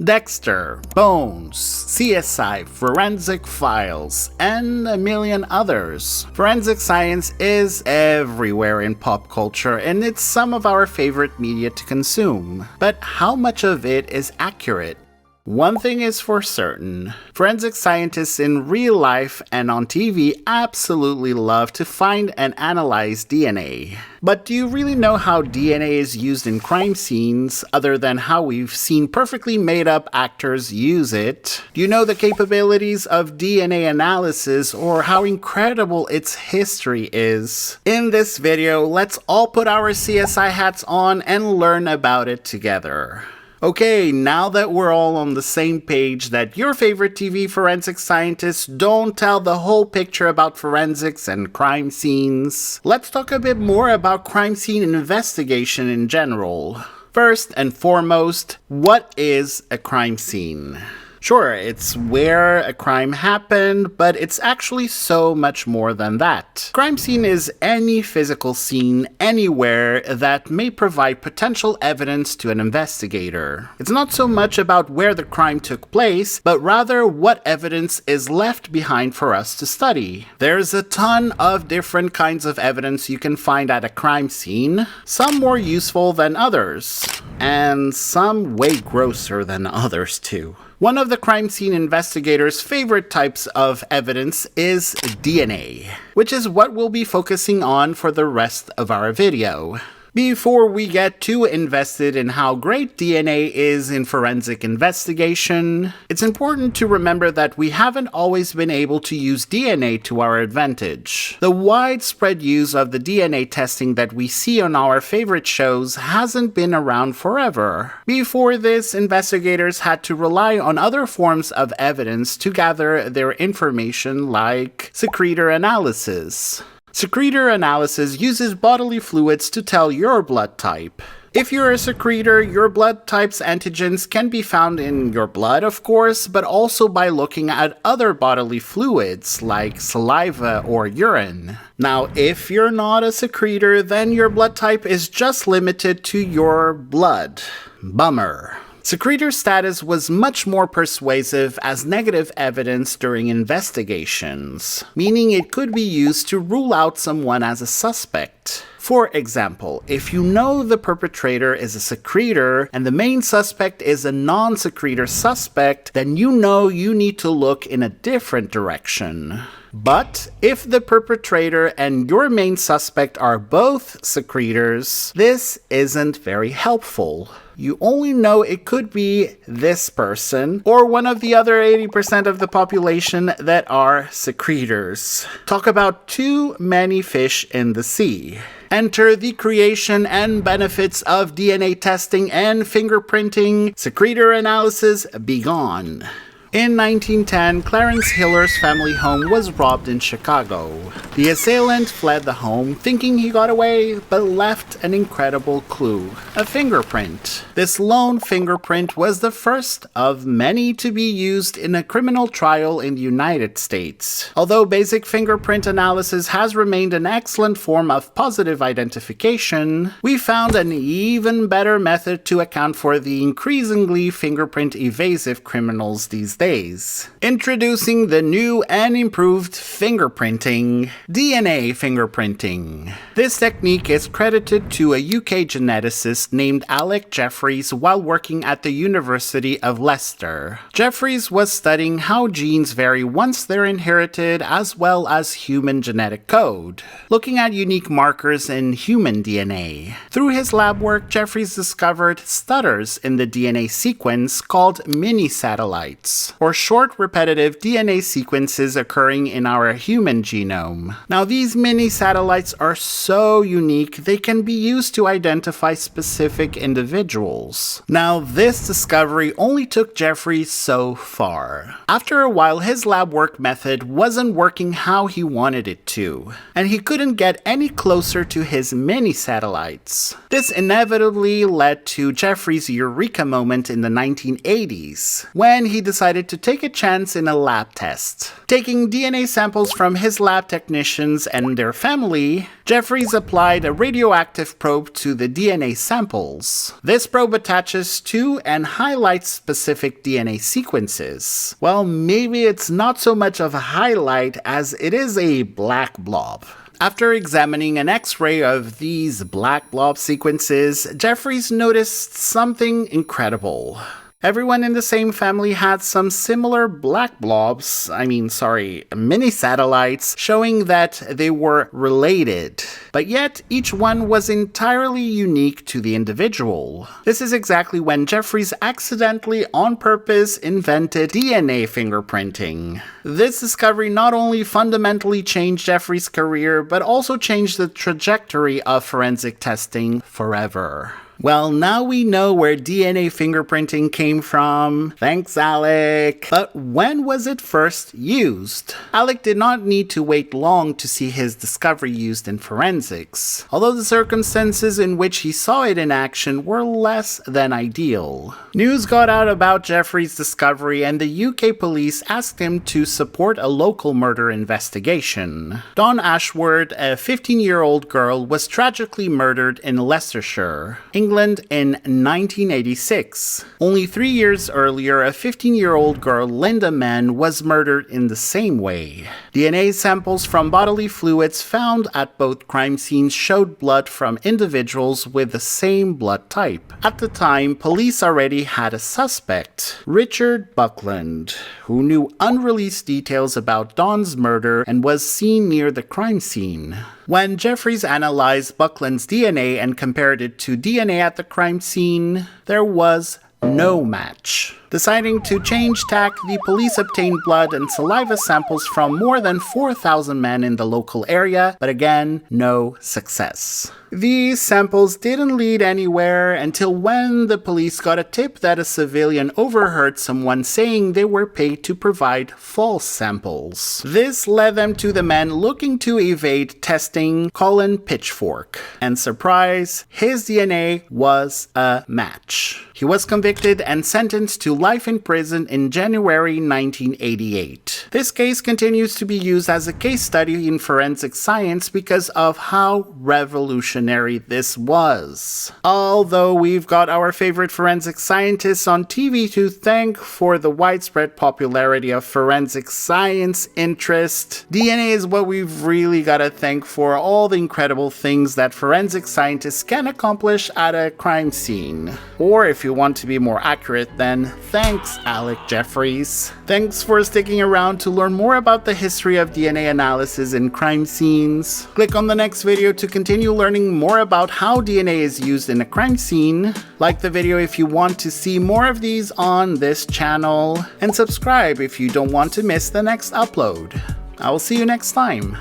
Dexter, Bones, CSI, Forensic Files, and a million others. Forensic science is everywhere in pop culture, and it's some of our favorite media to consume. But how much of it is accurate? One thing is for certain, forensic scientists in real life and on TV absolutely love to find and analyze DNA. But do you really know how DNA is used in crime scenes, other than how we've seen perfectly made up actors use it? Do you know the capabilities of DNA analysis or how incredible its history is? In this video, let's all put our CSI hats on and learn about it together. Okay, now that we're all on the same page that your favorite TV forensic scientists don't tell the whole picture about forensics and crime scenes, let's talk a bit more about crime scene investigation in general. First and foremost, what is a crime scene? Sure, it's where a crime happened, but it's actually so much more than that. Crime scene is any physical scene anywhere that may provide potential evidence to an investigator. It's not so much about where the crime took place, but rather what evidence is left behind for us to study. There's a ton of different kinds of evidence you can find at a crime scene, some more useful than others, and some way grosser than others too. One of the crime scene investigators' favorite types of evidence is DNA, which is what we'll be focusing on for the rest of our video. Before we get too invested in how great DNA is in forensic investigation, it's important to remember that we haven't always been able to use DNA to our advantage. The widespread use of the DNA testing that we see on our favorite shows hasn't been around forever. Before this, investigators had to rely on other forms of evidence to gather their information, like secretor analysis. Secretor analysis uses bodily fluids to tell your blood type. If you're a secretor, your blood type's antigens can be found in your blood, of course, but also by looking at other bodily fluids like saliva or urine. Now, if you're not a secretor, then your blood type is just limited to your blood. Bummer. Secretor status was much more persuasive as negative evidence during investigations, meaning it could be used to rule out someone as a suspect. For example, if you know the perpetrator is a secretor and the main suspect is a non-secretor suspect, then you know you need to look in a different direction. But if the perpetrator and your main suspect are both secretors, this isn't very helpful. You only know it could be this person or one of the other 80% of the population that are secretors. Talk about too many fish in the sea. Enter the creation and benefits of DNA testing and fingerprinting. Secretor analysis, be gone. In 1910, Clarence Hiller's family home was robbed in Chicago. The assailant fled the home thinking he got away, but left an incredible clue: a fingerprint. This lone fingerprint was the first of many to be used in a criminal trial in the United States. Although basic fingerprint analysis has remained an excellent form of positive identification, we found an even better method to account for the increasingly fingerprint evasive criminals these days. Introducing the new and improved fingerprinting, DNA fingerprinting. This technique is credited to a UK geneticist named Alec Jeffreys while working at the University of Leicester. Jeffreys was studying how genes vary once they're inherited, as well as human genetic code, looking at unique markers in human DNA. Through his lab work, Jeffreys discovered stutters in the DNA sequence called mini-satellites, or short repetitive DNA sequences occurring in our human genome. Now, these mini-satellites are so unique they can be used to identify specific individuals. Now, this discovery only took Jeffreys so far. After a while, his lab work method wasn't working how he wanted it to, and he couldn't get any closer to his mini-satellites. This inevitably led to Jeffreys' eureka moment in the 1980s, when he decided decided to take a chance in a lab test. Taking DNA samples from his lab technicians and their family, Jeffries applied a radioactive probe to the DNA samples. This probe attaches to and highlights specific DNA sequences. Well, maybe it's not so much of a highlight as it is a black blob. After examining an X-ray of these black blob sequences, Jeffries noticed something incredible. Everyone in the same family had some similar black blobs, mini satellites, showing that they were related. But yet, each one was entirely unique to the individual. This is exactly when Jeffries accidentally, on purpose, invented DNA fingerprinting. This discovery not only fundamentally changed Jeffries' career, but also changed the trajectory of forensic testing forever. Well, now we know where DNA fingerprinting came from. Thanks, Alec. But when was it first used? Alec did not need to wait long to see his discovery used in forensics, although the circumstances in which he saw it in action were less than ideal. News got out about Jeffries' discovery, and the UK police asked him to support a local murder investigation. Dawn Ashworth, a 15-year-old girl, was tragically murdered in Leicestershire, England in 1986. Only 3 years earlier, a 15-year-old girl, Linda Mann, was murdered in the same way. DNA samples from bodily fluids found at both crime scenes showed blood from individuals with the same blood type. At the time, police already had a suspect, Richard Buckland, who knew unreleased details about Dawn's murder and was seen near the crime scene. When Jeffries analyzed Buckland's DNA and compared it to DNA at the crime scene, there was no match. Deciding to change tack, the police obtained blood and saliva samples from more than 4,000 men in the local area, but again, no success. These samples didn't lead anywhere until when the police got a tip that a civilian overheard someone saying they were paid to provide false samples. This led them to the man looking to evade testing, Colin Pitchfork. And surprise, his DNA was a match. He was convicted and sentenced to life in prison in January 1988. This case continues to be used as a case study in forensic science because of how revolutionary this was. Although we've got our favorite forensic scientists on TV to thank for the widespread popularity of forensic science interest, DNA is what we've really got to thank for all the incredible things that forensic scientists can accomplish at a crime scene. Or if you want to be more accurate, then thanks, Alec Jeffries. Thanks for sticking around to learn more about the history of DNA analysis in crime scenes. Click on the next video to continue learning more about how DNA is used in a crime scene. Like the video if you want to see more of these on this channel, and subscribe if you don't want to miss the next upload. I will see you next time.